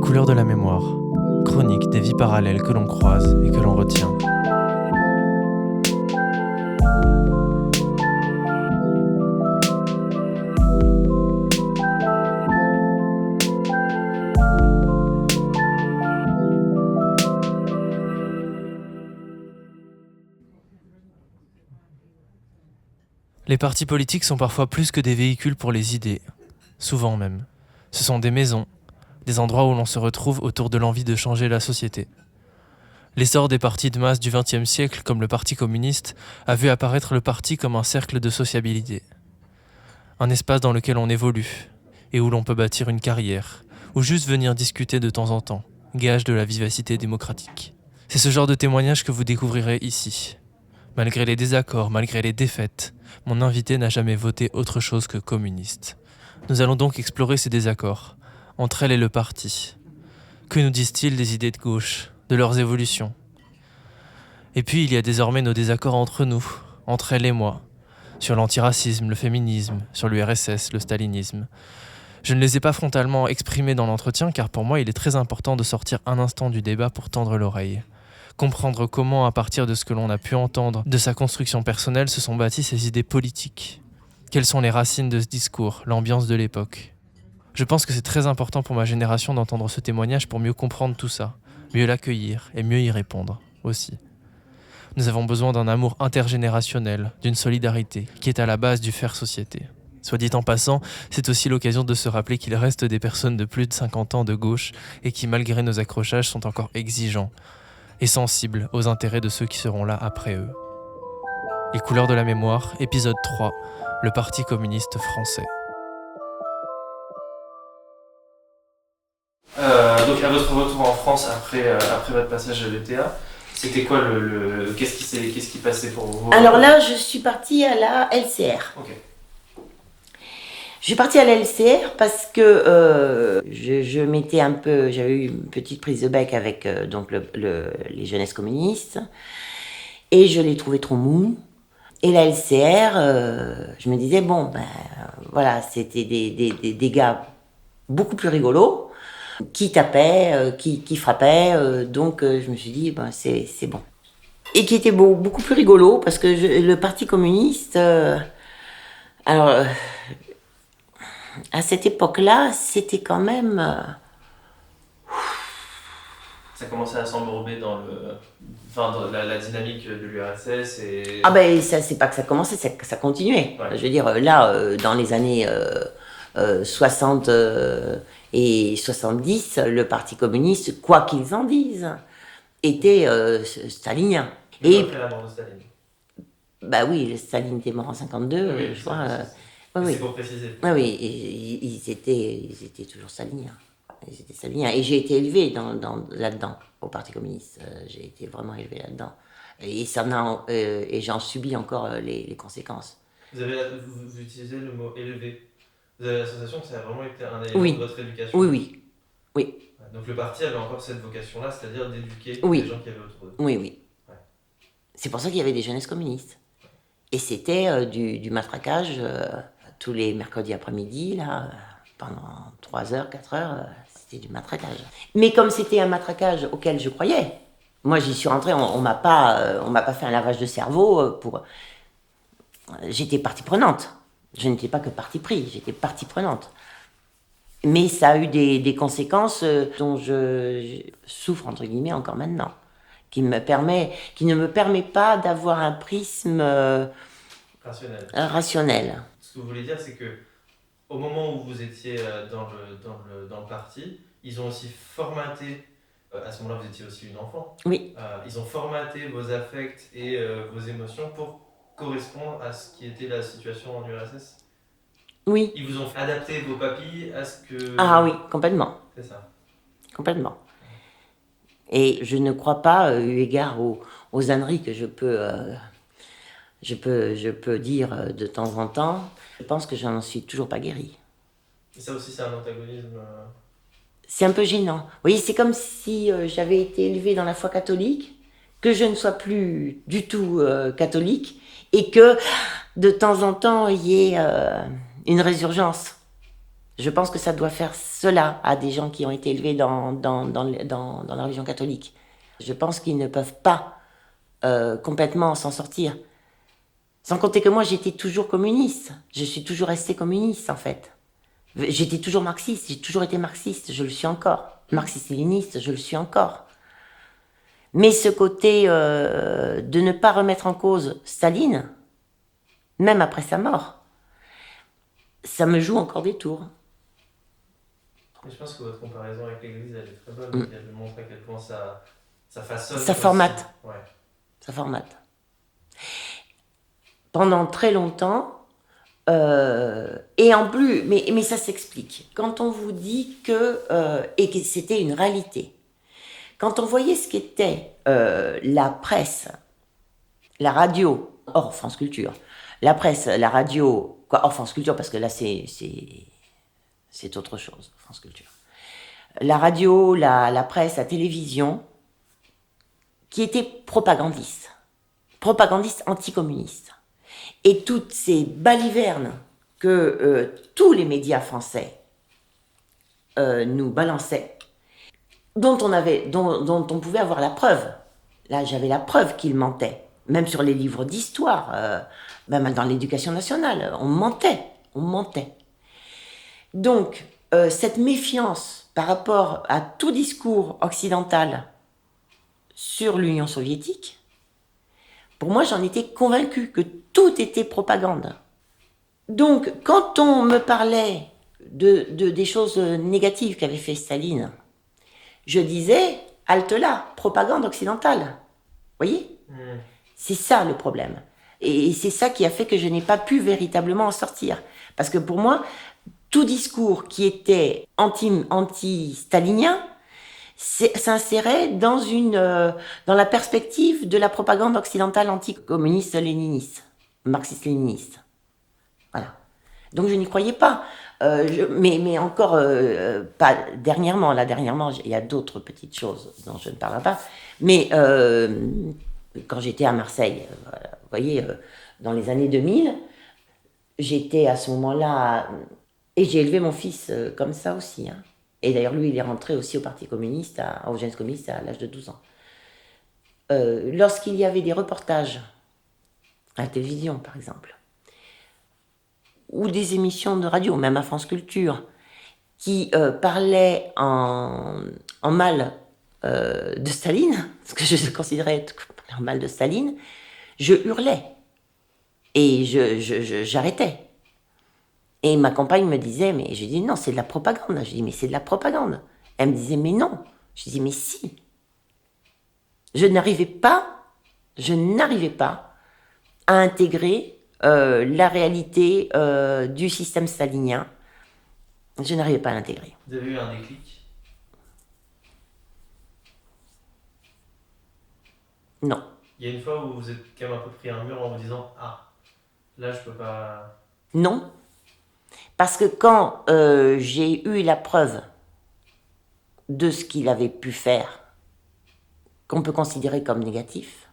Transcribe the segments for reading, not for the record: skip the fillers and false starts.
couleurs de la mémoire, chronique des vies parallèles que l'on croise et que l'on retient. Les partis politiques sont parfois plus que des véhicules pour les idées, souvent même. Ce sont des maisons, des endroits où l'on se retrouve autour de l'envie de changer la société. L'essor des partis de masse du XXe siècle, comme le Parti communiste, a vu apparaître le parti comme un cercle de sociabilité. Un espace dans lequel on évolue, et où l'on peut bâtir une carrière, ou juste venir discuter de temps en temps, gage de la vivacité démocratique. C'est ce genre de témoignage que vous découvrirez ici. Malgré les désaccords, malgré les défaites, mon invité n'a jamais voté autre chose que communiste. Nous allons donc explorer ces désaccords, entre elle et le parti. Que nous disent-ils des idées de gauche, de leurs évolutions ? Et puis il y a désormais nos désaccords entre nous, entre elle et moi, sur l'antiracisme, le féminisme, sur l'URSS, le stalinisme. Je ne les ai pas frontalement exprimés dans l'entretien car pour moi il est très important de sortir un instant du débat pour tendre l'oreille. Comprendre comment, à partir de ce que l'on a pu entendre de sa construction personnelle, se sont bâties ses idées politiques. Quelles sont les racines de ce discours, l'ambiance de l'époque ? Je pense que c'est très important pour ma génération d'entendre ce témoignage pour mieux comprendre tout ça, mieux l'accueillir et mieux y répondre aussi. Nous avons besoin d'un amour intergénérationnel, d'une solidarité qui est à la base du faire société. Soit dit en passant, c'est aussi l'occasion de se rappeler qu'il reste des personnes de plus de 50 ans de gauche et qui, malgré nos accrochages, sont encore exigeants et sensibles aux intérêts de ceux qui seront là après eux. Les couleurs de la mémoire, épisode 3, le Parti communiste français. Donc à votre retour en France après votre passage à l'ETA, c'était quoi qu'est-ce qui passait pour vous ? Alors là, je suis partie à la LCR. Ok. Je suis partie à la LCR parce que je m'étais j'avais eu une petite prise de bec avec donc les jeunesses communistes et je les trouvais trop mous. Et la LCR, je me disais voilà, c'était des gars beaucoup plus rigolos qui tapaient, qui frappaient, donc je me suis dit c'est bon. Et qui étaient beaucoup plus rigolos parce que le Parti communiste, à cette époque-là, c'était quand même... Ça commençait à s'embourber dans la dynamique de l'URSS et... Ah ben, ça, c'est pas que ça commençait, c'est que ça continuait. Ouais. Je veux dire, là, dans les années 60 et 70, le Parti communiste, quoi qu'ils en disent, était stalinien. Mais après la mort de Staline. Bah oui, Staline était mort en 52, Oui, je crois. C'est pour préciser. Oui, ils étaient toujours staliniens. Ils étaient staliniens. Et j'ai été élevée là-dedans, au Parti communiste. J'ai été vraiment élevée là-dedans. Et j'en subis encore les conséquences. Vous utilisez le mot élevé. Vous avez la sensation que ça a vraiment été un élément Oui. de votre éducation. Oui. Donc le parti avait encore cette vocation-là, c'est-à-dire d'éduquer Oui. les gens qui avaient autour d'eux. Oui. Ouais. C'est pour ça qu'il y avait des jeunesses communistes. Et c'était du matraquage tous les mercredis après-midi, là, pendant 3 heures, 4 heures, c'était du matraquage. Mais comme c'était un matraquage auquel je croyais, moi j'y suis rentrée, on m'a pas fait un lavage de cerveau pour... J'étais partie prenante. Je n'étais pas que partie pris, j'étais partie prenante. Mais ça a eu des conséquences dont je souffre, entre guillemets, encore maintenant. Qui ne me permet pas d'avoir un prisme rationnel. Ce que vous voulez dire, c'est que au moment où vous étiez dans le parti, ils ont aussi formaté, à ce moment-là vous étiez aussi une enfant, Oui. Ils ont formaté vos affects et vos émotions pour correspondre à ce qui était la situation en URSS. Oui. Ils vous ont adapté vos papilles à ce que... Ah oui, complètement. C'est ça. Complètement. Et je ne crois pas, eu égard aux âneries que je peux dire de temps en temps, je pense que je n'en suis toujours pas guérie. Et ça aussi, c'est un antagonisme C'est un peu gênant. Vous voyez, c'est comme si j'avais été élevée dans la foi catholique, que je ne sois plus du tout catholique, et que de temps en temps, il y ait une résurgence. Je pense que ça doit faire cela à des gens qui ont été élevés dans la religion catholique. Je pense qu'ils ne peuvent pas complètement s'en sortir. Sans compter que moi, j'étais toujours communiste. Je suis toujours restée communiste, en fait. J'étais toujours marxiste, j'ai toujours été marxiste, je le suis encore. Marxiste-léniniste, je le suis encore. Mais ce côté de ne pas remettre en cause Staline, même après sa mort, ça me joue encore des tours. Et je pense que votre comparaison avec l'Église, elle est très bonne. Elle montre à quel point ça façonne. Ça formate. Ouais. Ça formate. Pendant très longtemps, et en plus, mais ça s'explique. Quand on vous dit et que c'était une réalité, quand on voyait ce qu'était la presse, la radio, hors France Culture, la presse, la radio, quoi, hors France Culture, parce que là c'est autre chose, France Culture. La radio, la presse, la télévision, qui étaient propagandistes anticommunistes. Et toutes ces balivernes que tous les médias français nous balançaient, dont on pouvait avoir la preuve. Là, j'avais la preuve qu'ils mentaient. Même sur les livres d'histoire, même dans l'éducation nationale, on mentait. Donc, cette méfiance par rapport à tout discours occidental sur l'Union soviétique, pour moi, j'en étais convaincue que tout était propagande. Donc, quand on me parlait des choses négatives qu'avait fait Staline, je disais, halte là, propagande occidentale. Vous voyez ? C'est ça le problème. Et c'est ça qui a fait que je n'ai pas pu véritablement en sortir. Parce que pour moi, tout discours qui était anti-stalinien s'insérait dans la perspective de la propagande occidentale anticommuniste léniniste, marxiste-léniniste. Voilà. Donc je n'y croyais pas. Mais encore, pas dernièrement. Là, dernièrement, il y a d'autres petites choses dont je ne parlerai pas. Mais quand j'étais à Marseille, vous voyez, dans les années 2000, j'étais à ce moment-là... Et j'ai élevé mon fils comme ça aussi. Hein. Et d'ailleurs, lui, il est rentré aussi au Parti communiste, au Jeunesse communiste, à l'âge de 12 ans. Lorsqu'il y avait des reportages à la télévision, par exemple, ou des émissions de radio, même à France Culture, qui parlaient en mal de Staline, ce que je considérais être en mal de Staline, je hurlais. Et j'arrêtais. Et ma compagne me disait, mais je dis non, c'est de la propagande. Je dis, mais c'est de la propagande. Elle me disait, mais non. Je dis, mais si. Je n'arrivais pas à intégrer la réalité du système stalinien. Je n'arrivais pas à l'intégrer. Vous avez eu un déclic ? Non. Il y a une fois où vous êtes quand même un peu pris un mur en vous disant, ah, là je peux pas... Non. Parce que quand j'ai eu la preuve de ce qu'il avait pu faire, qu'on peut considérer comme négatif,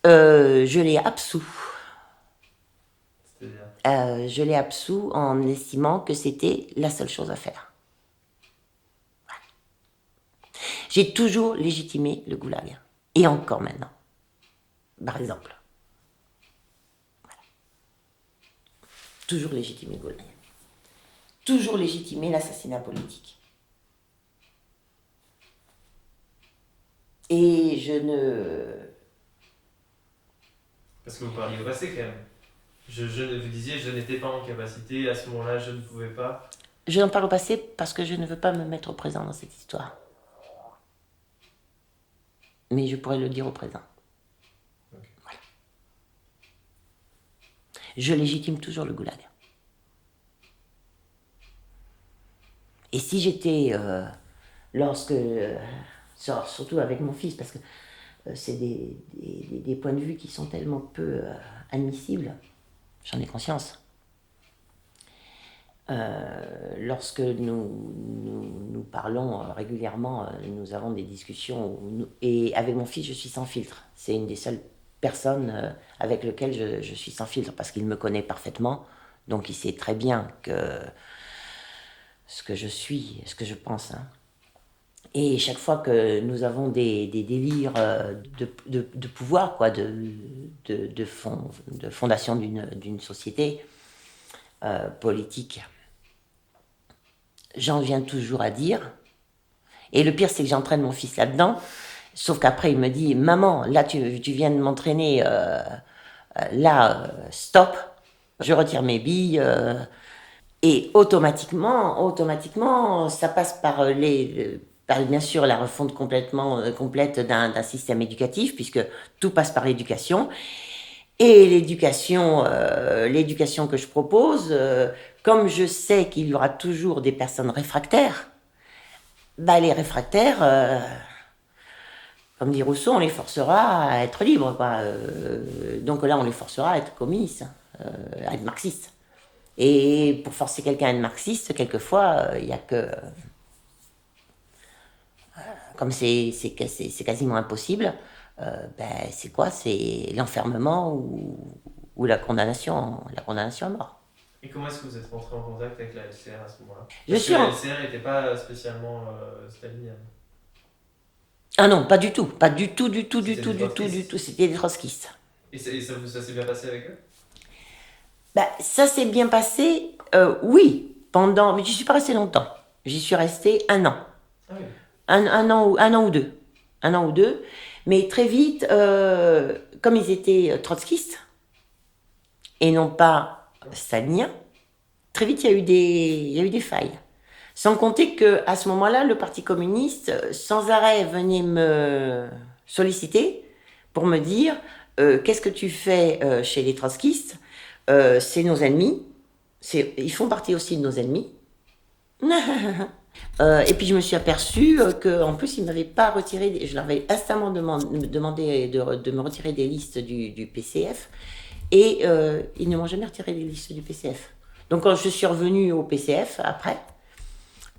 je l'ai absous. Je l'ai absous en estimant que c'était la seule chose à faire. Voilà. J'ai toujours légitimé le goulag. Et encore maintenant. Par exemple. Voilà. Toujours légitimé le goulag. Toujours légitimé l'assassinat politique. Et je ne... Parce que vous parliez au passé quand même. Vous disiez, je n'étais pas en capacité, à ce moment-là, je ne pouvais pas. Je n'en parle au passé parce que je ne veux pas me mettre au présent dans cette histoire. Mais je pourrais le dire au présent. Okay. Voilà. Je légitime toujours le goulag. Et si j'étais, surtout avec mon fils, parce que c'est des points de vue qui sont tellement peu admissibles, j'en ai conscience. Lorsque nous parlons régulièrement, nous avons des discussions, et avec mon fils, je suis sans filtre. C'est une des seules personnes avec lesquelles je suis sans filtre, parce qu'il me connaît parfaitement, donc il sait très bien que ce que je suis, ce que je pense. Hein. Et chaque fois que nous avons des délires de pouvoir, quoi, de fondation d'une société politique, j'en viens toujours à dire. Et le pire, c'est que j'entraîne mon fils là-dedans. Sauf qu'après, il me dit, maman, là, tu viens de m'entraîner, stop, je retire mes billes. Et automatiquement, ça passe par bien sûr la refonte complète d'un système éducatif, puisque tout passe par l'éducation. Et l'éducation que je propose, comme je sais qu'il y aura toujours des personnes réfractaires, bah les réfractaires, comme dit Rousseau, on les forcera à être libres, quoi. Donc là, on les forcera à être communistes, à être marxistes. Et pour forcer quelqu'un à être marxiste, quelquefois, il n'y a que... Comme c'est quasiment impossible, c'est quoi? C'est l'enfermement ou la condamnation à mort. Et comment est-ce que vous êtes rentré en contact avec la LCR à ce moment-là? Je suis que la LCR n'était pas spécialement stalinienne. Ah non, pas du tout. Pas du tout. C'était des trotskistes. Et ça s'est bien passé avec eux? Ça s'est bien passé, oui, mais j'y suis pas resté longtemps. J'y suis resté 1 an. Ah oui. Un an ou deux. 1 an ou 2. Mais très vite, comme ils étaient trotskistes, et non pas staliniens, très vite il y a eu des failles. Sans compter qu'à ce moment-là, le Parti communiste, sans arrêt, venait me solliciter pour me dire qu'est-ce que tu fais chez les trotskistes, c'est nos ennemis, ils font partie aussi de nos ennemis. Et puis je me suis aperçue qu'en plus ils ne m'avaient pas retiré, je leur avais instamment demandé de me retirer des listes du PCF, et ils ne m'ont jamais retiré des listes du PCF. Donc quand je suis revenue au PCF après,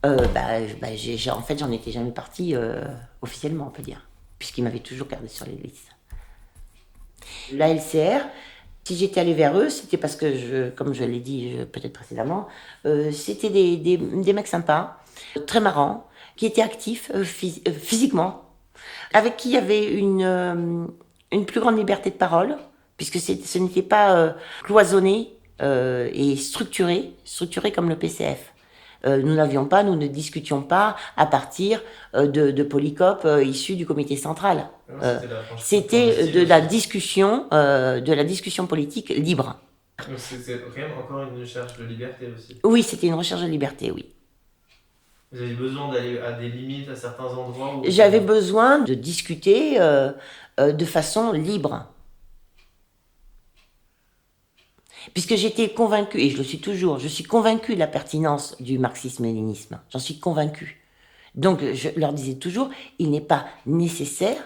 en fait j'en étais jamais partie officiellement, on peut dire, puisqu'ils m'avaient toujours gardé sur les listes. La LCR, si j'étais allée vers eux, c'était parce que, comme je l'ai dit peut-être précédemment, c'était des mecs sympas, très marrants, qui étaient actifs physiquement, avec qui il y avait une plus grande liberté de parole, puisque ce n'était pas cloisonné et structuré comme le PCF. Nous ne discutions pas à partir de polycopes issus du comité central. C'était de la discussion politique libre. Donc c'est quand même encore une recherche de liberté aussi. Oui, c'était une recherche de liberté, oui. Vous avez besoin d'aller à des limites à certains endroits où... J'avais besoin de discuter de façon libre. Puisque j'étais convaincue, et je le suis toujours, je suis convaincue de la pertinence du marxisme-léninisme. J'en suis convaincue. Donc je leur disais toujours, il n'est pas nécessaire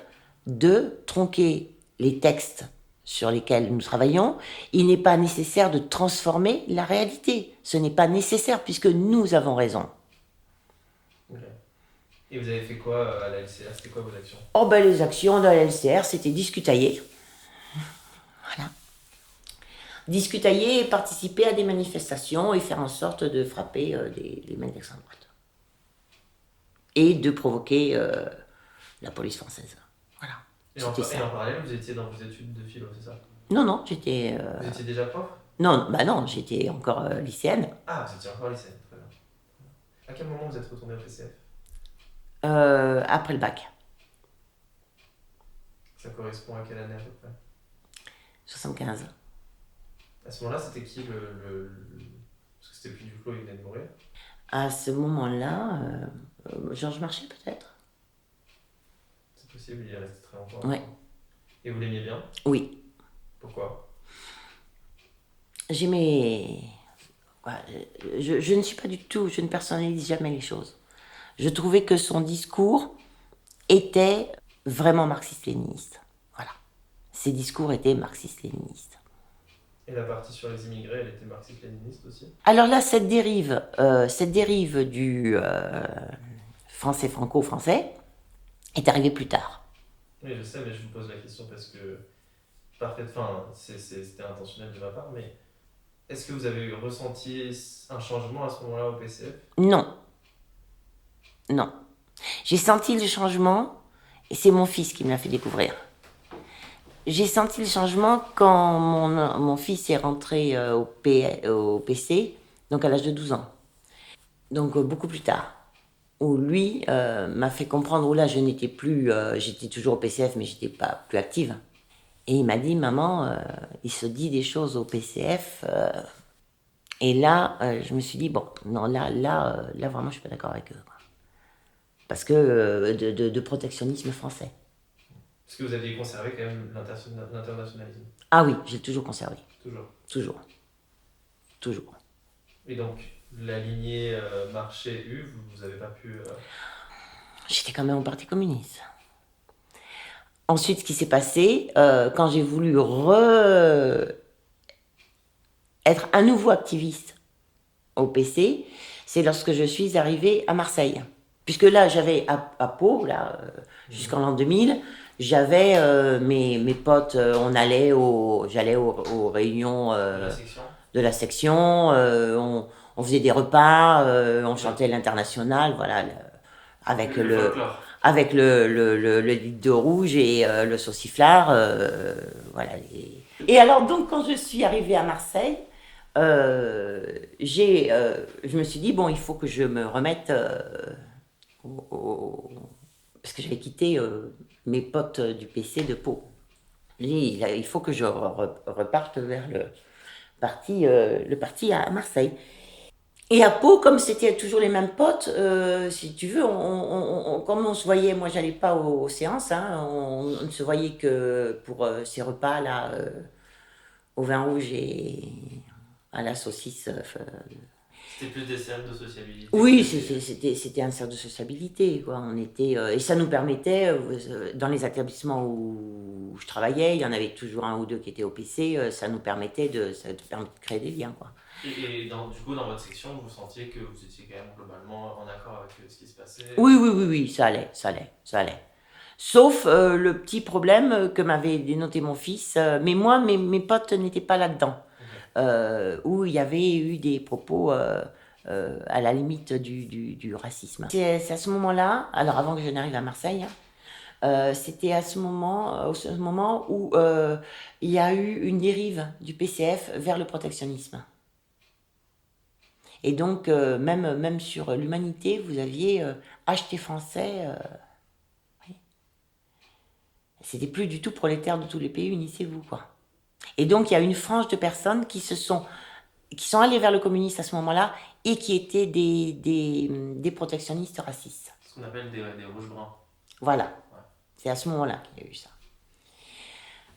de tronquer les textes sur lesquels nous travaillons, il n'est pas nécessaire de transformer la réalité. Ce n'est pas nécessaire puisque nous avons raison. Okay. Et vous avez fait quoi à la LCR? C'était quoi vos actions? Les actions de la LCR, c'était discutailler. Voilà. Discutailler et participer à des manifestations et faire en sorte de frapper les mecs d'extrême droite. Et de provoquer la police française. Voilà. Et en parallèle, vous étiez dans vos études de philo, c'est ça? Non, j'étais... Vous étiez déjà prof? Non, j'étais encore lycéenne. Ah, vous étiez encore lycéenne, très bien. À quel moment vous êtes retournée au PCF? Après le bac. Ça correspond à quelle année à peu près? 75. À ce moment-là, c'était qui Parce que c'était plus du Clos, il venait de mourir. À ce moment-là, Georges Marchais peut-être. C'est possible, il est resté très longtemps. Ouais. Et vous l'aimiez bien? Oui. Pourquoi? J'aimais... Je ne suis pas du tout... Je ne personnalise jamais les choses. Je trouvais que son discours était vraiment marxiste-léniniste. Voilà. Ses discours étaient marxistes-léninistes. Et la partie sur les immigrés, elle était marxiste-léniniste aussi? Alors là, cette dérive du français franco-français est arrivée plus tard. Oui, je sais, mais je vous pose la question parce que c'était intentionnel de ma part, mais Est-ce que vous avez ressenti un changement à ce moment-là au PCF? Non, non. J'ai senti le changement, et c'est mon fils qui me l'a fait découvrir. J'ai senti le changement quand mon fils est rentré au PC, donc à l'âge de 12 ans. Donc beaucoup plus tard. Où lui m'a fait comprendre, où là je n'étais plus, j'étais toujours au PCF, mais j'étais pas plus active. Et il m'a dit, maman, il se dit des choses au PCF. Et là, je me suis dit, bon, non, là vraiment, je suis pas d'accord avec eux. Quoi. Parce que de protectionnisme français. Parce que vous aviez conservé quand même l'internationalisme. Ah oui, j'ai toujours conservé. Toujours. Toujours. Toujours. Et donc, la lignée Marché-U, vous n'avez pas pu... J'étais quand même au Parti communiste. Ensuite, ce qui s'est passé, quand j'ai voulu être à nouveau activiste au PC, c'est lorsque je suis arrivée à Marseille. Puisque là, j'avais à Pau, là, jusqu'en l'an 2000, j'avais mes potes, j'allais aux réunions de la section, on faisait des repas, on chantait l'international, voilà, avec le litre de rouge et le sauciflard, voilà. Et alors donc quand je suis arrivée à Marseille, je me suis dit bon, il faut que je me remette parce que j'avais quitté mes potes du PC de Pau. Il faut que je reparte vers le parti à Marseille. Et à Pau, comme c'était toujours les mêmes potes, si tu veux, comme on se voyait, moi j'allais pas aux séances, hein, on ne se voyait que pour ces repas-là, au vin rouge et à la saucisse. C'était plus des cercles de sociabilité. Oui, c'était un cercle de sociabilité, quoi. On était, et ça nous permettait, dans les établissements où je travaillais, il y en avait toujours un ou deux qui étaient au PC, ça nous permettait de créer des liens, quoi. Et du coup, dans votre section, vous sentiez que vous étiez quand même globalement en accord avec ce qui se passait? Oui, ça allait. Sauf le petit problème que m'avait dénoté mon fils, mais moi, mes potes n'étaient pas là-dedans, où il y avait eu des propos à la limite du racisme. C'est à ce moment-là, alors avant que je n'arrive à Marseille, c'était à ce moment où il y a eu une dérive du PCF vers le protectionnisme. Et donc, même sur l'humanité, vous aviez acheté français. Oui. C'était plus du tout prolétaire de tous les pays, unissez-vous, quoi. Et donc, il y a une frange de personnes qui sont allées vers le communisme à ce moment-là et qui étaient des protectionnistes racistes. Ce qu'on appelle des rouges-bruns. Voilà. Ouais. C'est à ce moment-là qu'il y a eu ça.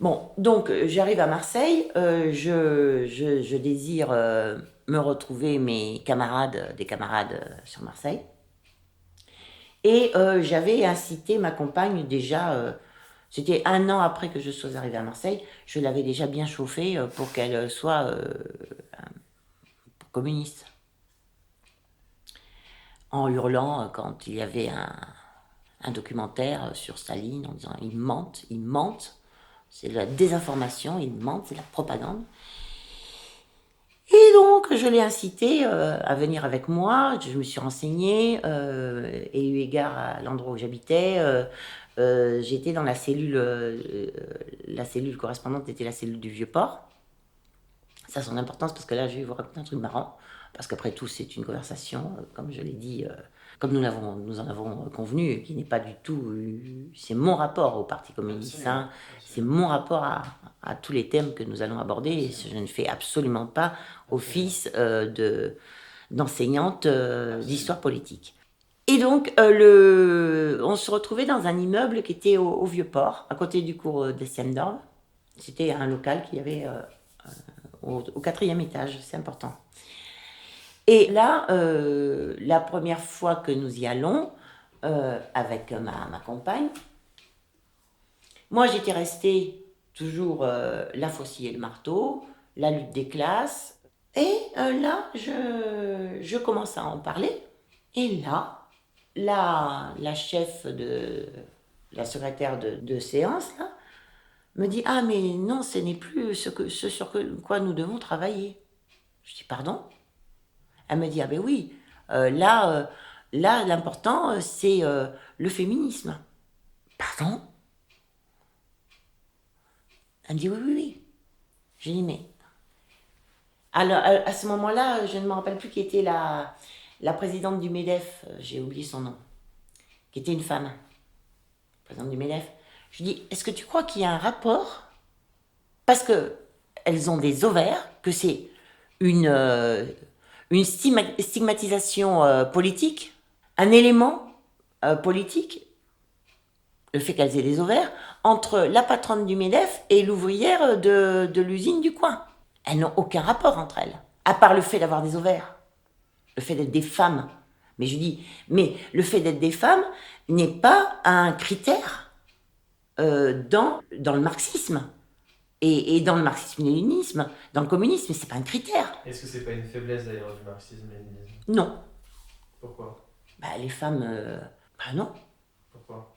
Bon, donc j'arrive à Marseille, je désire me retrouver des camarades sur Marseille. Et j'avais incité ma compagne déjà, c'était 1 an après que je sois arrivée à Marseille, je l'avais déjà bien chauffée pour qu'elle soit communiste. En hurlant quand il y avait un documentaire sur Staline en disant ils mentent. C'est de la désinformation, ils mentent, c'est de la propagande. Et donc, je l'ai incité à venir avec moi. Je me suis renseignée, et eu égard à l'endroit où j'habitais. J'étais dans la cellule correspondante était la cellule du Vieux-Port. Ça a son importance parce que là, je vais vous raconter un truc marrant. Parce qu'après tout, c'est une conversation, comme je l'ai dit, comme nous en avons convenu, qui n'est pas du tout. C'est mon rapport au Parti communiste. Hein. C'est mon rapport à tous les thèmes que nous allons aborder. Et je ne fais absolument pas office d'enseignante d'histoire politique. Et donc, on se retrouvait dans un immeuble qui était au Vieux-Port, à côté du cours des Siemdorf. C'était un local qu'il y avait au 4e étage, c'est important. Et là, la première fois que nous y allons, avec ma compagne, moi j'étais restée toujours la faucille et le marteau, la lutte des classes, et là, je commence à en parler, et là, la chef la secrétaire de séance, là, me dit « Ah, mais non, ce n'est plus ce sur quoi nous devons travailler. » Je dis, pardon? Elle me dit, ah ben oui, là, l'important, c'est le féminisme. Pardon? Elle me dit, oui, oui, oui. J'ai dit, mais... Alors, à ce moment-là, je ne me rappelle plus qui était la présidente du MEDEF, j'ai oublié son nom, qui était une femme, présidente du MEDEF. Je lui dis, est-ce que tu crois qu'il y a un rapport? Parce que elles ont des ovaires, que c'est une stigmatisation politique, un élément politique, le fait qu'elles aient des ovaires, entre la patronne du MEDEF et l'ouvrière de l'usine du coin. Elles n'ont aucun rapport entre elles, à part le fait d'avoir des ovaires, le fait d'être des femmes. Mais je dis, mais le fait d'être des femmes n'est pas un critère dans le marxisme. Et dans le marxisme-léninisme, dans le communisme, c'est pas un critère. Est-ce que c'est pas une faiblesse d'ailleurs du marxisme-léninisme? Non. Pourquoi? Les femmes, non. Pourquoi?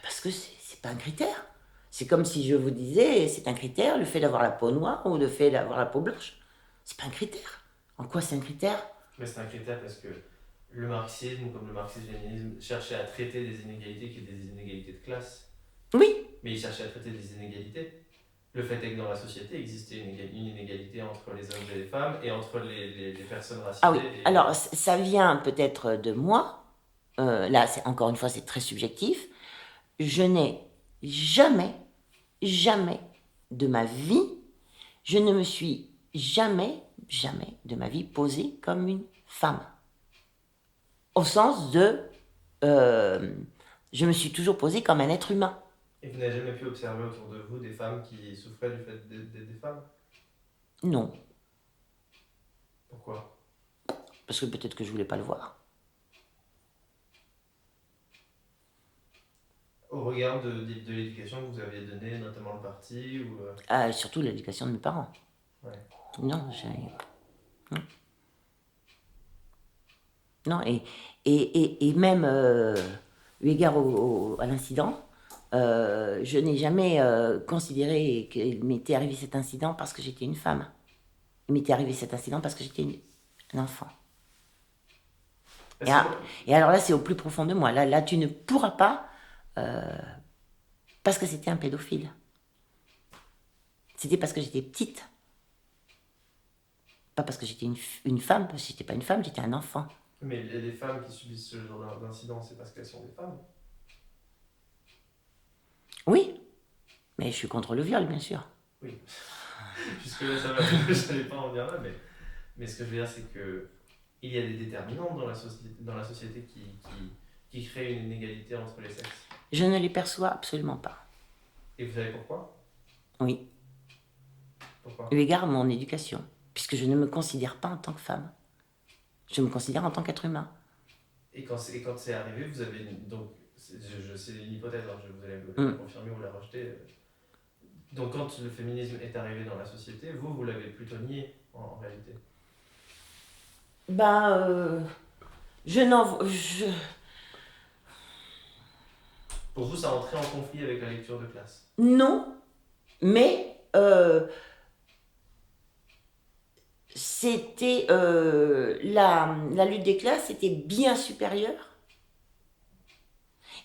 Parce que c'est pas un critère. C'est comme si je vous disais, c'est un critère, le fait d'avoir la peau noire ou le fait d'avoir la peau blanche. C'est pas un critère. En quoi c'est un critère? Mais c'est un critère parce que le marxisme, comme le marxisme-léninisme, cherchait à traiter des inégalités qui étaient des inégalités de classe. Oui. Mais il cherchait à traiter des inégalités. Le fait est que dans la société existait une inégalité entre les hommes et les femmes et entre les personnes racisées. Ah oui, alors ça vient peut-être de moi. Là, encore une fois, c'est très subjectif. Je n'ai jamais de ma vie, je ne me suis jamais de ma vie posée comme une femme. Au sens de, je me suis toujours posée comme un être humain. Et vous n'avez jamais pu observer autour de vous des femmes qui souffraient du fait d'être des femmes? Non. Pourquoi? Parce que peut-être que je voulais pas le voir. Au regard de l'éducation que vous aviez donnée, notamment le parti ou... Surtout l'éducation de mes parents. Ouais. Non, non, et même eu égard à l'incident, je n'ai jamais considéré qu'il m'était arrivé cet incident parce que j'étais une femme. Il m'était arrivé cet incident parce que j'étais un enfant. Et alors là, c'est au plus profond de moi. Là, tu ne pourras pas... parce que c'était un pédophile. C'était parce que j'étais petite. Pas parce que j'étais une femme, parce que j'étais pas une femme, j'étais un enfant. Mais les femmes qui subissent ce genre d'incident, c'est parce qu'elles sont des femmes? Oui, mais je suis contre le viol, bien sûr. Oui. Jusque-là, ça va, je n'allais pas en venir là, mais ce que je veux dire, c'est que il y a des déterminants dans la société qui créent une inégalité entre les sexes. Je ne les perçois absolument pas. Et vous savez pourquoi? Oui. Pourquoi? Eu égard à mon éducation, puisque je ne me considère pas en tant que femme. Je me considère en tant qu'être humain. Et quand c'est arrivé, vous avez... Donc, c'est une hypothèse, hein, vous allez me confirmer ou la rejeter. Donc quand le féminisme est arrivé dans la société, vous l'avez plutôt nié en réalité? Pour vous, ça entrait en conflit avec la lecture de classe? Non, mais c'était la lutte des classes était bien supérieure.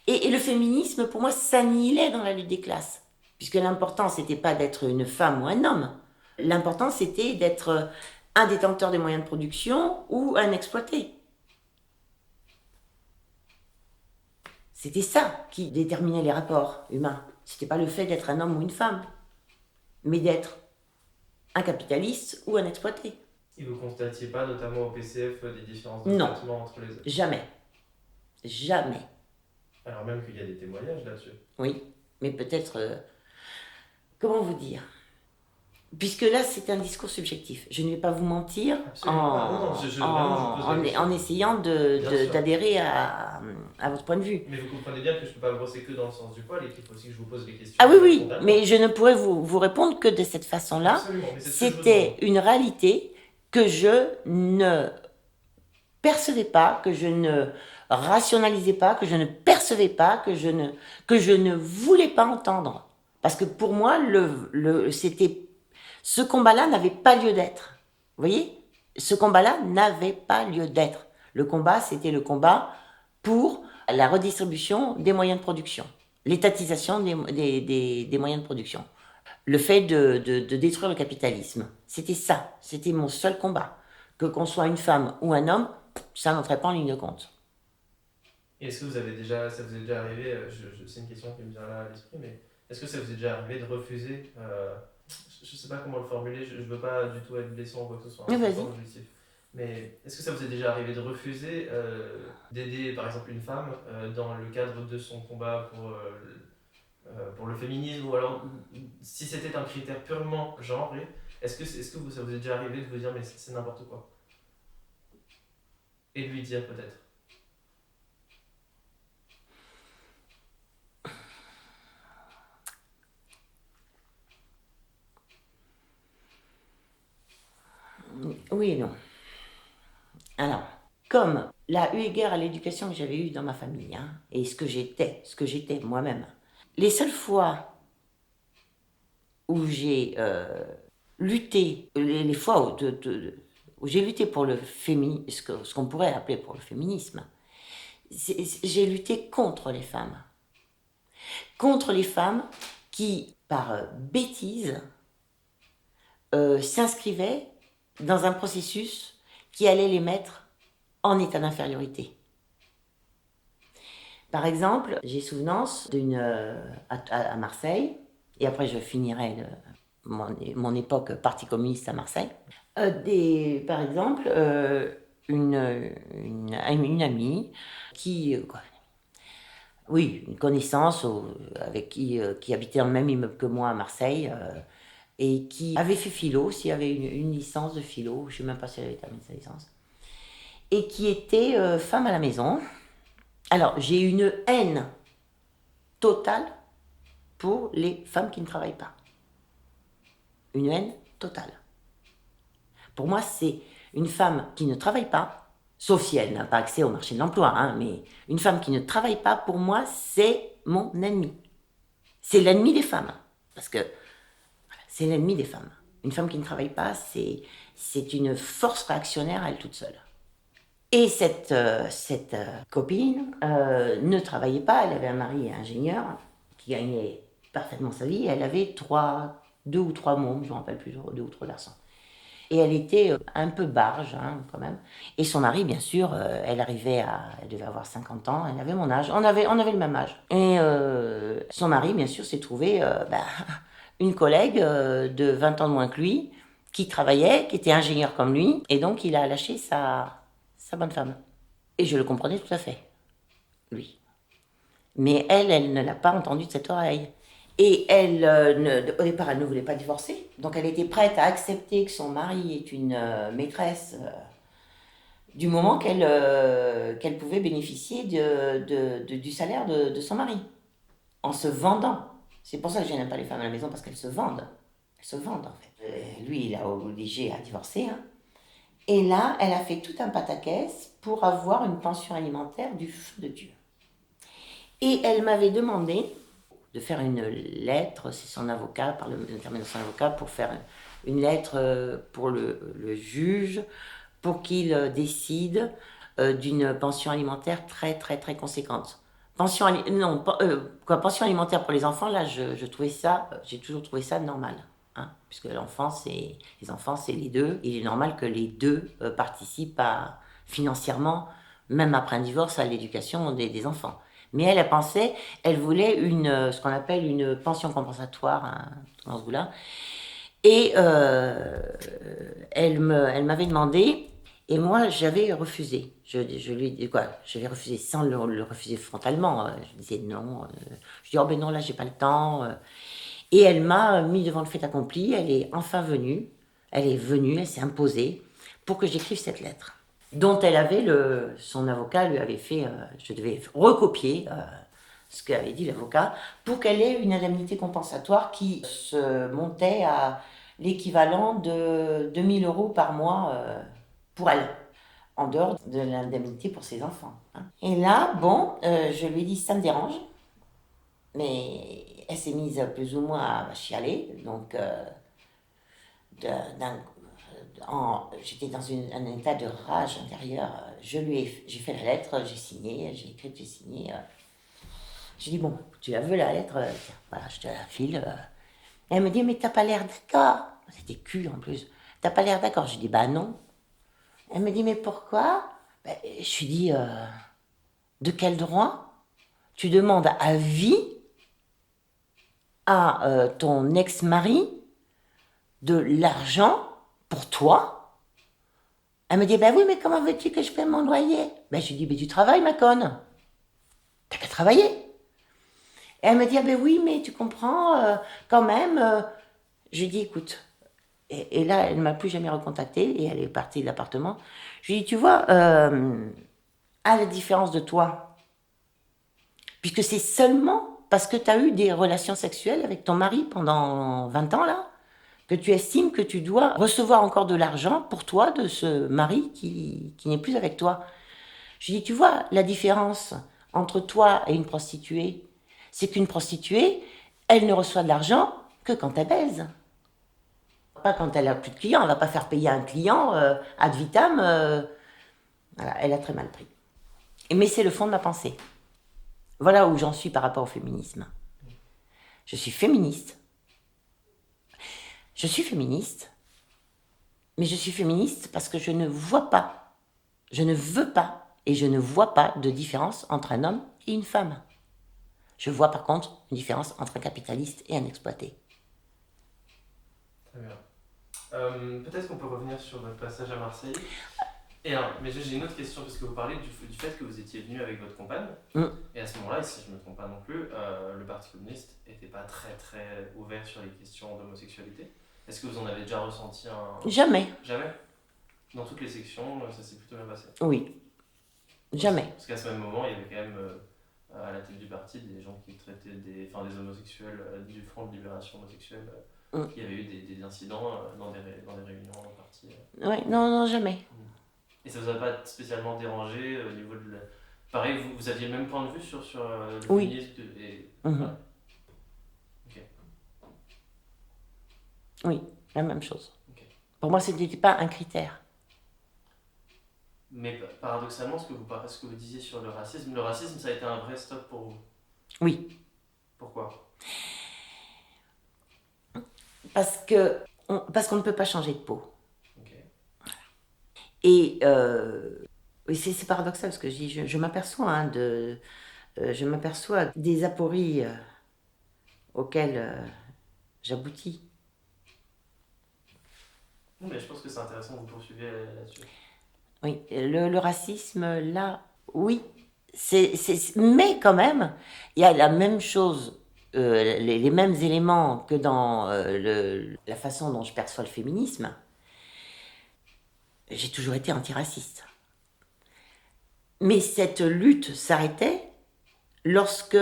Et le féminisme, pour moi, s'annihilait dans la lutte des classes. Puisque l'important, c'était pas d'être une femme ou un homme. L'important, c'était d'être un détenteur des moyens de production ou un exploité. C'était ça qui déterminait les rapports humains. C'était pas le fait d'être un homme ou une femme, mais d'être un capitaliste ou un exploité. Et vous constatiez pas, notamment au PCF, des différences de traitement entre les hommes? Jamais. Jamais. Alors même qu'il y a des témoignages là-dessus. Oui, mais peut-être... comment vous dire? Puisque là, c'est un discours subjectif. Je ne vais pas vous mentir en essayant d'adhérer à votre point de vue. Mais vous comprenez bien que je ne peux pas brosser que dans le sens du poil et qu'il faut aussi que je vous pose des questions. Ah oui, oui, mais je ne pourrais vous répondre que de cette façon-là. C'était une réalité que je ne percevais pas, que je ne rationalisais pas, que je ne percevais pas, que je ne voulais pas entendre. Parce que pour moi, ce combat-là n'avait pas lieu d'être. Vous voyez? Ce combat-là n'avait pas lieu d'être. Le combat, c'était le combat pour la redistribution des moyens de production, l'étatisation des moyens de production, le fait de détruire le capitalisme. C'était ça, c'était mon seul combat. Que qu'on soit une femme ou un homme, ça n'entrait pas en ligne de compte. Et est-ce que vous avez déjà, ça vous est déjà arrivé, c'est une question qui me vient là à l'esprit, mais est-ce que ça vous est déjà arrivé de refuser, je ne sais pas comment le formuler, je ne veux pas du tout être blessant ou quoi que ce soit, Mais c'est pas vas-y. objectif. Mais est-ce que ça vous est déjà arrivé de refuser d'aider par exemple une femme dans le cadre de son combat pour le féminisme, ou alors si c'était un critère purement genré, ça vous est déjà arrivé de vous dire mais c'est n'importe quoi? Et de lui dire peut-être. Oui et non. Alors, comme là, eu égard à l'éducation que j'avais eue dans ma famille, hein, et ce que j'étais moi-même, les seules fois où j'ai lutté, les fois où j'ai lutté pour le féminisme, ce qu'on pourrait appeler pour le féminisme, j'ai lutté contre les femmes. Contre les femmes qui, par bêtise, s'inscrivaient dans un processus qui allait les mettre en état d'infériorité. Par exemple, j'ai souvenance à Marseille, et après je finirai mon époque parti communiste à Marseille. Par exemple, une amie une connaissance qui habitait dans le même immeuble que moi à Marseille, et qui avait fait philo, s'il y avait une licence de philo, je ne sais même pas si elle avait terminé sa licence, et qui était femme à la maison. Alors, j'ai une haine totale pour les femmes qui ne travaillent pas. Une haine totale. Pour moi, c'est une femme qui ne travaille pas, sauf si elle n'a pas accès au marché de l'emploi, hein, mais une femme qui ne travaille pas, pour moi, c'est mon ennemi. C'est l'ennemi des femmes. Parce que c'est l'ennemi des femmes. Une femme qui ne travaille pas, c'est une force réactionnaire à elle toute seule. Et cette copine ne travaillait pas, elle avait un mari ingénieur qui gagnait parfaitement sa vie, elle avait deux ou trois mômes, je ne me rappelle plus, deux ou trois garçons. Et elle était un peu barge, hein, quand même. Et son mari, bien sûr, elle devait avoir 50 ans, elle avait mon âge, on avait le même âge. Et son mari, bien sûr, s'est trouvé une collègue de 20 ans de moins que lui, qui travaillait, qui était ingénieur comme lui, et donc il a lâché sa bonne femme. Et je le comprenais tout à fait, lui. Mais elle ne l'a pas entendu de cette oreille. Et au départ, elle ne voulait pas divorcer. Donc elle était prête à accepter que son mari est une maîtresse du moment qu'elle pouvait bénéficier du salaire de son mari. En se vendant. C'est pour ça que je n'aime pas les femmes à la maison, parce qu'elles se vendent. Elles se vendent, en fait. Lui, il a obligé à divorcer. Hein. Et là, elle a fait tout un pataquès pour avoir une pension alimentaire du feu de Dieu. Et elle m'avait demandé de faire une lettre, c'est son avocat, par l'intermédiaire de son avocat, pour faire une lettre pour le juge, pour qu'il décide d'une pension alimentaire très très très conséquente. Pension alimentaire pour les enfants, là, je trouvais ça, j'ai toujours trouvé ça normal. Hein, puisque les enfants, c'est les deux. Il est normal que les deux participent financièrement, même après un divorce, à l'éducation des enfants. Mais elle voulait ce qu'on appelle une pension compensatoire, hein, dans ce goût-là. Et elle m'avait demandé, et moi j'avais refusé. Je lui ai dit quoi? J'avais refusé sans le refuser frontalement. Je disais non. Je dis oh ben non, là j'ai pas le temps. Et elle m'a mis devant le fait accompli. Elle est enfin venue. Elle s'est imposée pour que j'écrive cette lettre. Dont son avocat lui avait fait, je devais recopier ce qu'avait dit l'avocat, pour qu'elle ait une indemnité compensatoire qui se montait à l'équivalent de 2 000 € par mois pour elle, en dehors de l'indemnité pour ses enfants. Hein. Et là, je lui ai dit, ça me dérange, mais elle s'est mise plus ou moins à chialer, donc J'étais dans un état de rage intérieure. J'ai fait la lettre, j'ai signé, j'ai écrit, j'ai signé. J'ai dit, bon, tu la veux la lettre? Tiens, voilà, je te la file. Et elle me dit, mais t'as pas l'air d'accord. C'était cul en plus. T'as pas l'air d'accord. Je dis, bah non. Elle me dit, mais pourquoi? Ben, je lui dis, de quel droit tu demandes avis à ton ex-mari de l'argent pour toi? Elle me dit, ben oui, mais comment veux-tu que je paie mon loyer? Ben je lui dis, ben tu travailles, ma conne. T'as qu'à travailler. Et elle me dit, ah ben oui, mais tu comprends, quand même. Je lui dis, écoute. Et là, elle ne m'a plus jamais recontactée et elle est partie de l'appartement. Je lui dis, tu vois, à la différence de toi, puisque c'est seulement parce que tu as eu des relations sexuelles avec ton mari pendant 20 ans, là, que tu estimes que tu dois recevoir encore de l'argent pour toi de ce mari qui n'est plus avec toi. Je lui dis, tu vois, la différence entre toi et une prostituée, c'est qu'une prostituée, elle ne reçoit de l'argent que quand elle baise. Pas quand elle a plus de clients, elle va pas faire payer un client ad vitam. Voilà, elle a très mal pris. Mais c'est le fond de ma pensée. Voilà où j'en suis par rapport au féminisme. Je suis féministe. Je suis féministe, mais je suis féministe parce que je ne vois pas, je ne veux pas et je ne vois pas de différence entre un homme et une femme. Je vois par contre une différence entre un capitaliste et un exploité. Très bien. Peut-être qu'on peut revenir sur votre passage à Marseille. Mais j'ai une autre question, parce que vous parlez du fait que vous étiez venu avec votre compagne. Et à ce moment-là, et si je ne me trompe pas non plus, le Parti communiste n'était pas très très ouvert sur les questions d'homosexualité. Est-ce que vous en avez déjà ressenti un... Jamais. Jamais? Dans toutes les sections, ça s'est plutôt bien passé? Oui. Jamais. Parce qu'à ce même moment, il y avait quand même à la tête du parti des gens qui traitaient des homosexuels du Front de Libération Homosexuelle. Il y avait eu des incidents dans des réunions au parti. Oui, non, jamais. Et ça vous a pas spécialement dérangé au niveau de la... Pareil, vous aviez le même point de vue sur le oui. féminisme et... Ouais. Ok. Oui, la même chose. Okay. Pour moi, ce n'était pas un critère. Mais paradoxalement, ce que vous disiez sur le racisme, ça a été un vrai stop pour vous? Oui. Pourquoi? Parce qu'on ne peut pas changer de peau. Okay. Et c'est paradoxal ce que je dis. Je m'aperçois je m'aperçois des apories auxquelles j'aboutis. Mais je pense que c'est intéressant que vous poursuiviez là-dessus. Oui, le racisme, là, oui. Mais quand même, il y a la même chose, les mêmes éléments que dans la façon dont je perçois le féminisme. J'ai toujours été antiraciste. Mais cette lutte s'arrêtait lorsque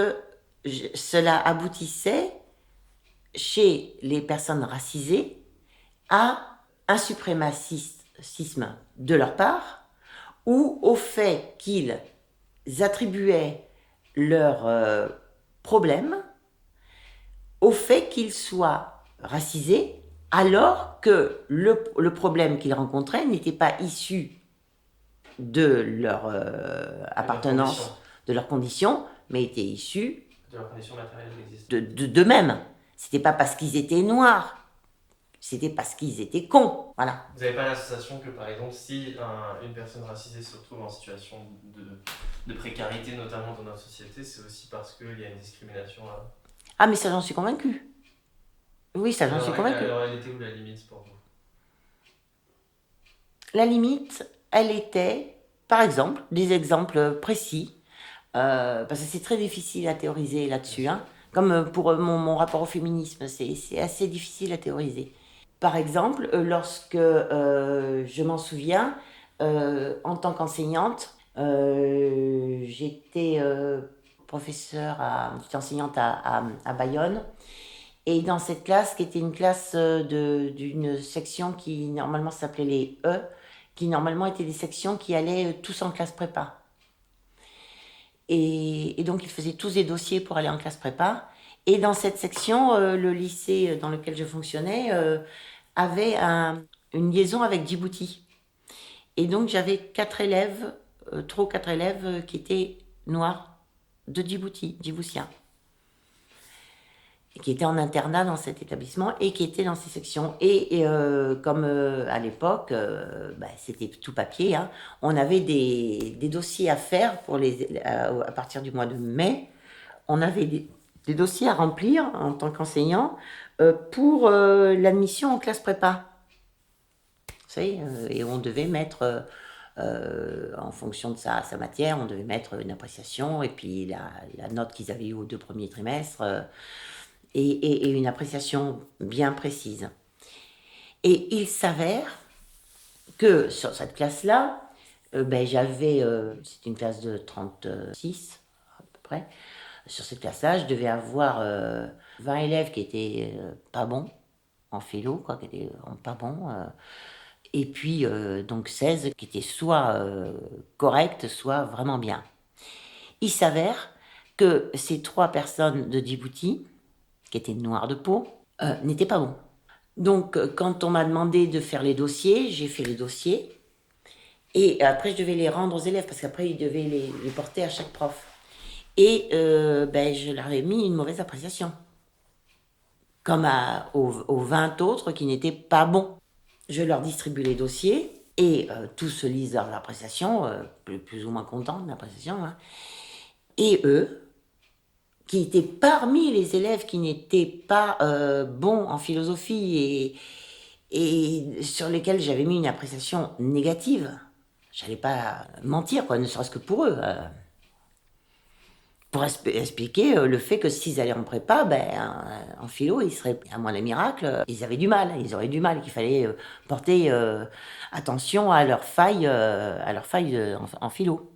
cela aboutissait chez les personnes racisées à un suprémacisme de leur part ou au fait qu'ils attribuaient leurs problèmes au fait qu'ils soient racisés alors que le problème qu'ils rencontraient n'était pas issu de leur appartenance, de leurs conditions, mais était issu de leurs conditions matérielles d'eux-mêmes. C'était pas parce qu'ils étaient noirs, c'était parce qu'ils étaient cons. Voilà. Vous n'avez pas l'association que, par exemple, si une personne racisée se retrouve en situation de précarité, notamment dans notre société, c'est aussi parce qu'il y a une discrimination là? Ah, mais ça, j'en suis convaincue. Oui, ça, j'en suis convaincue. Alors, elle était où la limite pour vous? La limite, elle était, par exemple, des exemples précis, parce que c'est très difficile à théoriser là-dessus, hein. Comme pour mon rapport au féminisme, c'est assez difficile à théoriser. Par exemple, lorsque je m'en souviens, en tant qu'enseignante, j'étais j'étais enseignante à Bayonne, et dans cette classe, qui était une classe d'une section qui normalement s'appelait les E, qui normalement étaient des sections qui allaient tous en classe prépa. Et donc ils faisaient tous des dossiers pour aller en classe prépa. Et dans cette section, le lycée dans lequel je fonctionnais avait une liaison avec Djibouti. Et donc j'avais 4 élèves, 3 ou 4 élèves qui étaient noirs de Djibouti, djiboutiens, qui étaient en internat dans cet établissement et qui étaient dans ces sections. Comme à l'époque, c'était tout papier, hein, on avait des dossiers à faire à partir du mois de mai. On avait des dossiers à remplir en tant qu'enseignant pour l'admission en classe prépa. Vous savez, et on devait mettre, en fonction de sa matière, on devait mettre une appréciation et puis la note qu'ils avaient eue aux 2 premiers trimestres et une appréciation bien précise. Et il s'avère que sur cette classe-là, c'était une classe de 36 à peu près. Sur cette classe-là, je devais avoir 20 élèves qui étaient pas bons en philo, quoi, qui étaient pas bons. Et puis donc 16 qui étaient soit corrects, soit vraiment bien. Il s'avère que ces 3 personnes de Djibouti, qui étaient noires de peau, n'étaient pas bons. Donc quand on m'a demandé de faire les dossiers, j'ai fait les dossiers. Et après, je devais les rendre aux élèves, parce qu'après, ils devaient les porter à chaque prof. Et je leur ai mis une mauvaise appréciation. Comme aux 20 autres qui n'étaient pas bons. Je leur distribue les dossiers et tous lisent leurs appréciations, plus ou moins contents de l'appréciation. Hein. Et eux, qui étaient parmi les élèves qui n'étaient pas bons en philosophie et sur lesquels j'avais mis une appréciation négative, j'allais pas mentir, quoi, ne serait-ce que pour eux. Pour expliquer le fait que s'ils allaient en prépa, en philo, ils seraient, à moins des miracles, ils avaient du mal, qu'il fallait porter attention à leurs failles, en philo.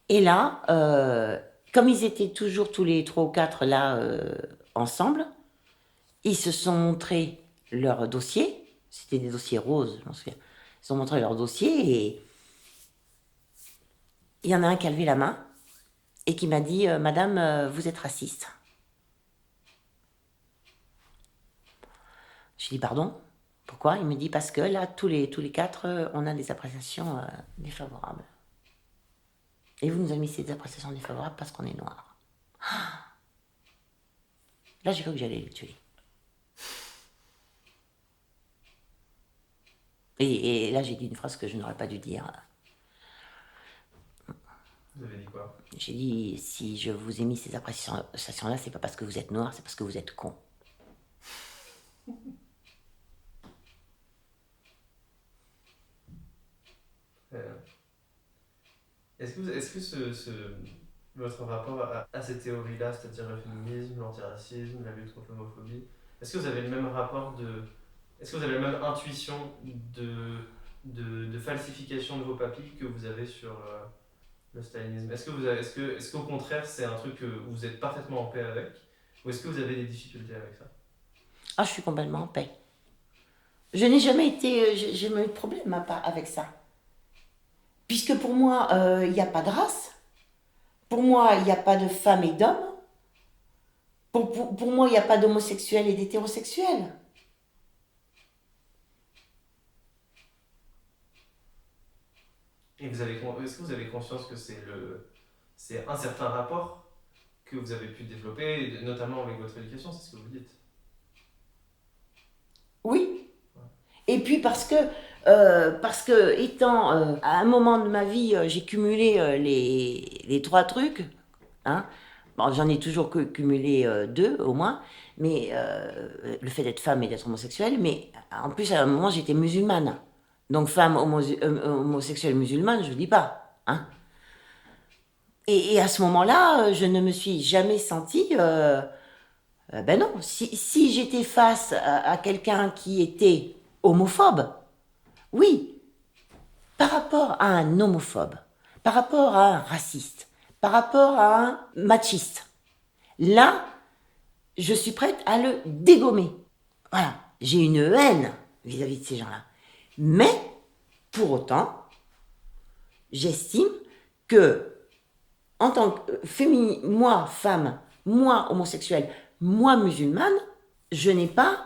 Et là, comme ils étaient toujours tous les 3 ou 4 là ensemble, ils se sont montrés leurs dossiers, c'était des dossiers roses, je m'en souviens, ils se sont montrés leurs dossiers et il y en a un qui a levé la main et qui m'a dit « Madame, vous êtes raciste ». Je lui dis « Pardon ? Pourquoi ?» Il me dit « Parce que là, tous les 4, on a des appréciations défavorables. Et vous nous avez mis ces appréciations défavorables parce qu'on est noir. » Là, j'ai cru que j'allais le tuer. Et là, j'ai dit une phrase que je n'aurais pas dû dire. Vous avez dit quoi ? J'ai dit, si je vous ai mis ces appréciations-là, c'est pas parce que vous êtes noir, c'est parce que vous êtes con. Est-ce que votre rapport à ces théories-là, c'est-à-dire le féminisme, l'antiracisme, la lutte contre l'homophobie, est-ce que vous avez le même est-ce que vous avez la même intuition de falsification de vos papiers que vous avez sur le stalinisme ? Est-ce qu'au contraire, c'est un truc que vous êtes parfaitement en paix avec, ou est-ce que vous avez des difficultés avec ça ? Ah, je suis complètement en paix. Je n'ai jamais j'ai jamais eu de problème avec ça. Puisque pour moi, il n'y a pas de race. Pour moi, il n'y a pas de femmes et d'hommes. Pour moi, il n'y a pas d'homosexuels et d'hétérosexuels. Et est-ce que vous avez conscience que c'est un certain rapport que vous avez pu développer, notamment avec votre éducation, c'est ce que vous dites ? Oui. Et puis parce que étant à un moment de ma vie, j'ai cumulé les 3 trucs. Hein. Bon, j'en ai toujours cumulé 2 au moins, mais le fait d'être femme et d'être homosexuelle. Mais en plus, à un moment, j'étais musulmane. Donc femme homosexuelle musulmane, je ne dis pas. Hein. Et à ce moment-là, je ne me suis jamais sentie... non, si j'étais face à quelqu'un qui était homophobe, oui, par rapport à un homophobe, par rapport à un raciste, par rapport à un machiste, là, je suis prête à le dégommer. Voilà, j'ai une haine vis-à-vis de ces gens-là. Mais, pour autant, j'estime que, en tant que féminine, moi, femme, moi, homosexuelle, moi, musulmane, je n'ai pas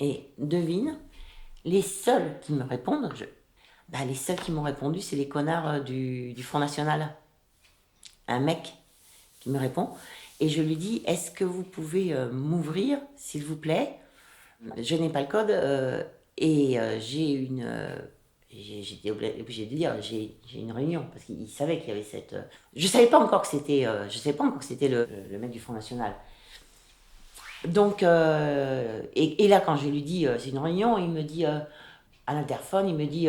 Et devine, les seuls qui me répondent, les seuls qui m'ont répondu, c'est les connards du Front National. Un mec qui me répond, et je lui dis, est-ce que vous pouvez m'ouvrir, s'il vous plaît? Je n'ai pas le code, et j'ai une... j'étais obligée de dire, j'ai une réunion, parce qu'il savait qu'il y avait cette... je savais pas encore que c'était le mec du Front National. Donc, et là, quand je lui dis, c'est une réunion, il me dit, à l'interphone, il me dit,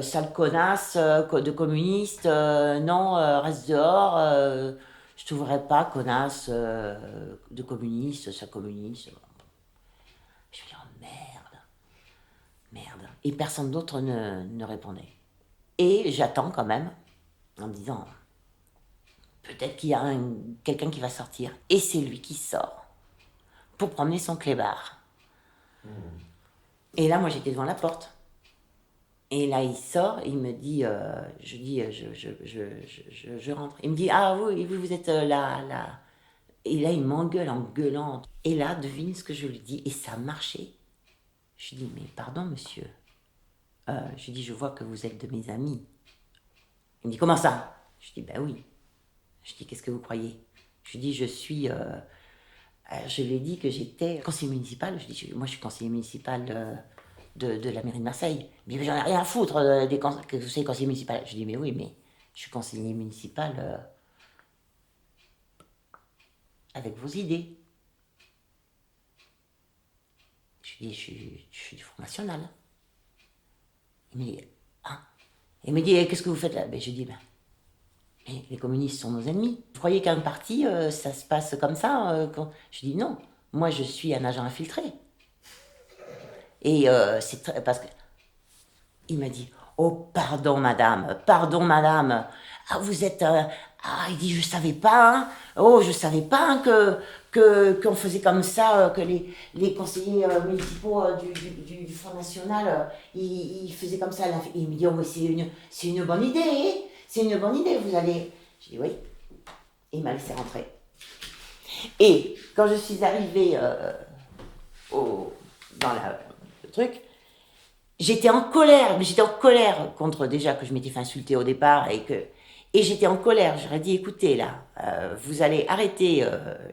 sale connasse de communiste, non, reste dehors, je t'ouvrirai pas, connasse de communiste, sale communiste. Je me dis, oh merde. Et personne d'autre ne répondait. Et j'attends quand même, en me disant, peut-être qu'il y a quelqu'un qui va sortir. Et c'est lui qui sort pour promener son clébard. Et là, moi, j'étais devant la porte. Et là, il sort, il me dit, je rentre. Il me dit, ah oui, vous êtes là. Et là, il m'engueule en gueulant. Et là, devine ce que je lui dis, et ça a marché. Je lui dis, mais pardon, monsieur. Je lui dis, je vois que vous êtes de mes amis. Il me dit, comment ça? Je dis, ben oui. Je dis, qu'est-ce que vous croyez? Je lui dis, je lui ai dit que j'étais conseiller municipal. Je dis, moi, je suis conseiller municipal de la mairie de Marseille. Il me dit, j'en ai rien à foutre que vous soyez conseiller municipal. Je dis, mais oui, mais je suis conseiller municipal avec vos idées. Je dis, je suis du Front National. Il me dit, ah. Il me dit, qu'est-ce que vous faites là? Ben, je dis, mais les communistes sont nos ennemis. Vous croyez qu'un parti, ça se passe comme ça Je dis, non, moi je suis un agent infiltré. Et parce que il m'a dit, oh pardon madame. Ah vous êtes, il dit je savais pas. Hein. Oh je savais pas hein, qu'on faisait comme ça, que les conseillers municipaux du Front National, ils faisaient comme ça. Il me dit oh mais c'est une bonne idée. Hein. C'est une bonne idée. Vous allez. J'ai dit oui. Et il m'a laissé rentrer. Et quand je suis arrivée dans le truc, j'étais en colère contre déjà que je m'étais fait insulter au départ et j'étais en colère. J'aurais dit écoutez là, vous allez arrêter.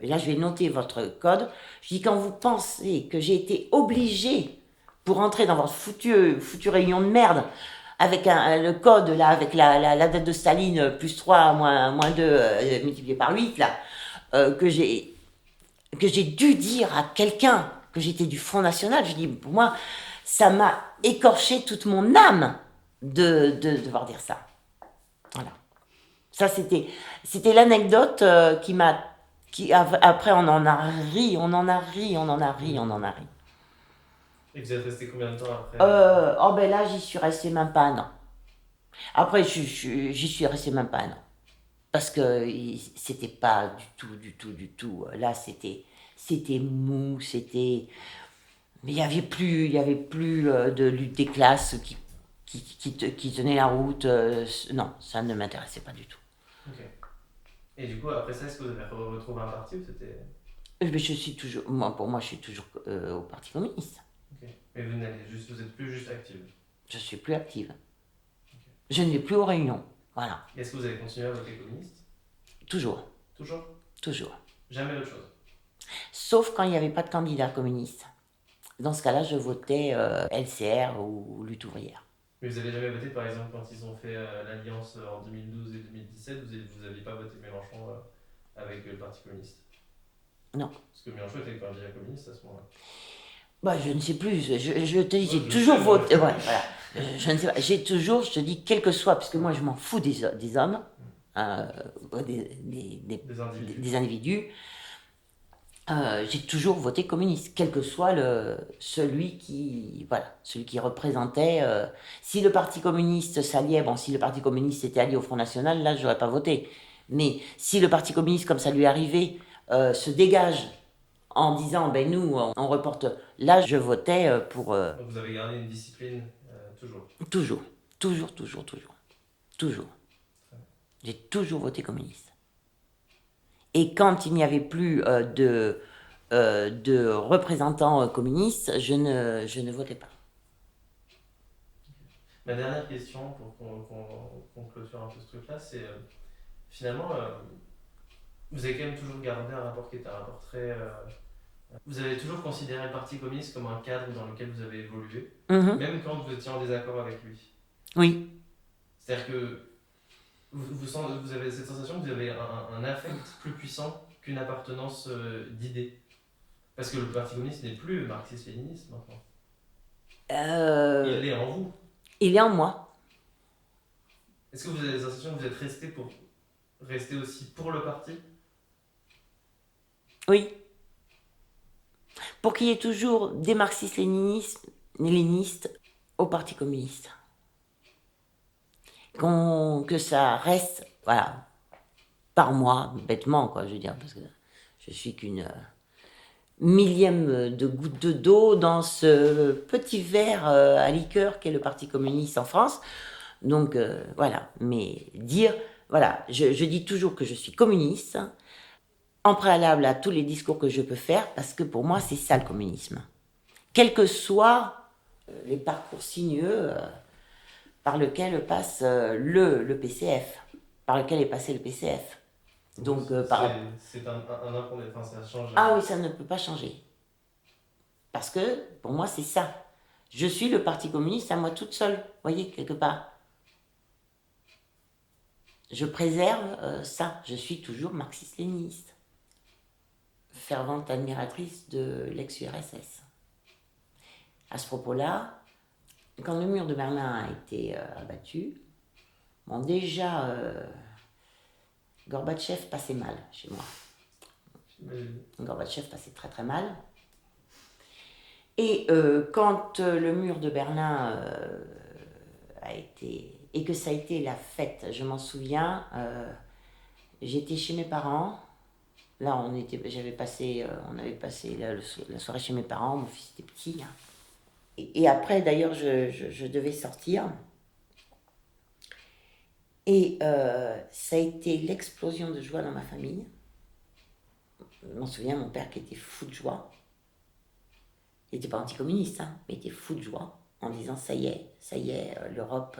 Là, je vais noter votre code. Je dis quand vous pensez que j'ai été obligée pour entrer dans votre foutue réunion de merde avec le code là, avec la date de Staline plus 3 moins 2 multiplié par 8 là, que j'ai dû dire à quelqu'un que j'étais du Front National. Je dis pour moi ça m'a écorché toute mon âme de devoir dire ça. Voilà. Ça, c'était l'anecdote après, on en a ri. Et vous êtes resté combien de temps après? Là, j'y suis resté même pas un an. Après, j'y suis resté même pas un an. Parce que c'était pas du tout. Là, c'était mou, c'était... Mais il n'y avait plus de lutte des classes qui tenait la route. Non, ça ne m'intéressait pas du tout. Ok. Et du coup, après ça, est-ce que vous avez retrouvé un parti ou c'était... Je suis toujours, pour moi, je suis toujours au Parti communiste. Ok. Mais vous êtes plus juste active? Je suis plus active. Okay. Je ne vais plus aux réunions. Voilà. Est-ce que vous allez continuer à voter communiste? Toujours. Toujours? Toujours. Jamais autre chose? Sauf quand il n'y avait pas de candidat communiste. Dans ce cas-là, je votais LCR ou Lutte ouvrière. Mais vous n'avez jamais voté, par exemple, quand ils ont fait l'alliance en 2012 et 2017, vous n'aviez pas voté Mélenchon avec le Parti communiste? Non. Parce que Mélenchon était candidat communiste à ce moment-là. Je ne sais plus. Je te dis, j'ai toujours voté. Ouais, voilà. Je ne sais pas. J'ai toujours, je te dis, quel que soit, parce que moi, je m'en fous des hommes, des individus. J'ai toujours voté communiste, quel que soit celui qui représentait. Si le Parti communiste s'alliait, si le Parti communiste était allié au Front National, là, j'aurais pas voté. Mais si le Parti communiste, comme ça lui arrivait, se dégage en disant, nous, on reporte, là, je votais pour... Donc vous avez gardé une discipline toujours? Toujours. J'ai toujours voté communiste. Et quand il n'y avait plus de représentants communistes, je ne votais pas. Ma dernière question, pour qu'on clôture un peu ce truc-là, c'est finalement, vous avez quand même toujours gardé un rapport qui est un rapport très... vous avez toujours considéré le Parti communiste comme un cadre dans lequel vous avez évolué, même quand vous étiez en désaccord avec lui. Oui. C'est-à-dire que vous avez cette sensation que vous avez un affect plus puissant qu'une appartenance d'idées. Parce que le Parti communiste n'est plus marxiste-léniniste maintenant. Il est en vous. Il est en moi. Est-ce que vous avez la sensation que vous êtes resté aussi pour le parti? Oui. Pour qu'il y ait toujours des marxistes-léninistes au Parti communiste. Que ça reste, voilà, par moi, bêtement, quoi, je veux dire, parce que je suis qu'une millième de goutte d'eau dans ce petit verre à liqueur qu'est le Parti communiste en France. Donc, voilà, mais dire, voilà, je dis toujours que je suis communiste, en préalable à tous les discours que je peux faire, parce que pour moi, c'est ça le communisme. Quels que soient les parcours sinueux par lesquels passe le PCF, par lequel est passé le PCF. Donc, c'est un enfin, ça change. Ah oui, ça ne peut pas changer. Parce que, pour moi, c'est ça. Je suis le Parti communiste à moi toute seule, vous voyez, quelque part. Je préserve ça. Je suis toujours marxiste-léniniste. Fervente admiratrice de l'ex-URSS. À ce propos-là, quand le mur de Berlin a été abattu, bon, déjà, Gorbatchev passait mal chez moi. Gorbatchev passait très très mal. Et quand le mur de Berlin a été... et que ça a été la fête, je m'en souviens, j'étais chez mes parents. Là, on avait passé la soirée chez mes parents, mon fils était petit. Hein. Et après, d'ailleurs, je devais sortir. Et ça a été l'explosion de joie dans ma famille. Je m'en souviens, mon père qui était fou de joie. Il n'était pas anticommuniste, hein, mais il était fou de joie en disant ça y est, l'Europe...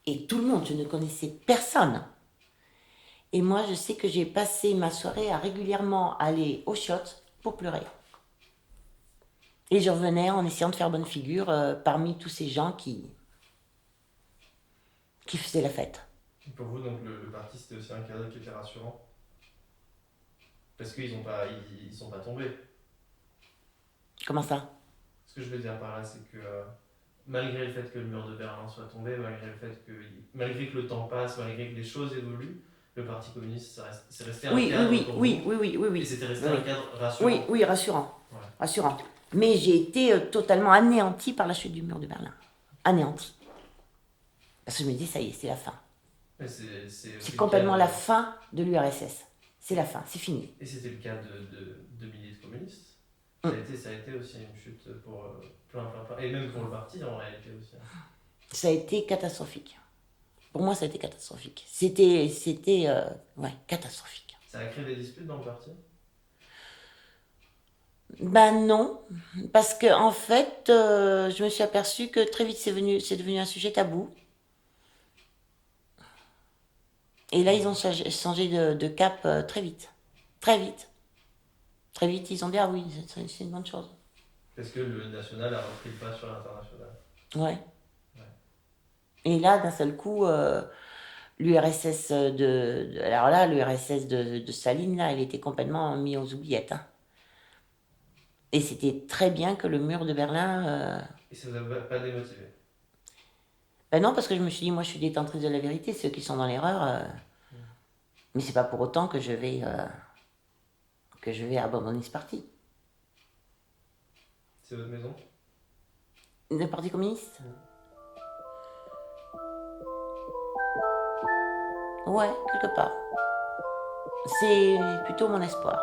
Et tout le monde, je ne connaissais personne. Et moi, je sais que j'ai passé ma soirée à régulièrement aller aux chiottes pour pleurer. Et je revenais en essayant de faire bonne figure parmi tous ces gens qui faisaient la fête. Et pour vous, donc, le parti, c'était aussi un cadre qui était rassurant? Parce qu'ils sont pas tombés. Comment ça? Ce que je veux dire par là, c'est que malgré le fait que le mur de Berlin soit tombé, malgré que le temps passe, malgré que les choses évoluent, le Parti communiste, c'est resté un cadre pour vous. Oui. Et c'était resté un cadre rassurant. Oui, rassurant. Ouais. Rassurant. Mais j'ai été totalement anéantie par la chute du mur de Berlin. Anéantie. Parce que je me dis, ça y est, c'est la fin. C'est complètement la fin de l'URSS. C'est la fin, c'est fini. Et c'était le cas de milliers de communistes. Ça a été aussi une chute pour plein. Et même pour le parti, en réalité aussi. Ça a été catastrophique. Pour moi, ça a été catastrophique. C'était catastrophique. Ça a créé des disputes dans le parti? Ben non, parce que en fait, je me suis aperçue que très vite c'est devenu un sujet tabou. Et là, ils ont changé de cap très vite. Très vite. Très vite, ils ont dit, ah oui, c'est une bonne chose. Parce que le national a repris le pas sur l'international. Ouais. Et là, d'un seul coup, l'URSS alors là, l'URSS de Staline, là, elle était complètement mise aux oubliettes. Hein. Et c'était très bien que le mur de Berlin... Et ça ne vous a pas démotivé? Ben non, parce que je me suis dit, moi, je suis détentrice de la vérité. Ceux qui sont dans l'erreur... Mais c'est pas pour autant que je vais abandonner ce parti. C'est votre maison? Le Parti communiste? Ouais, quelque part. C'est plutôt mon espoir.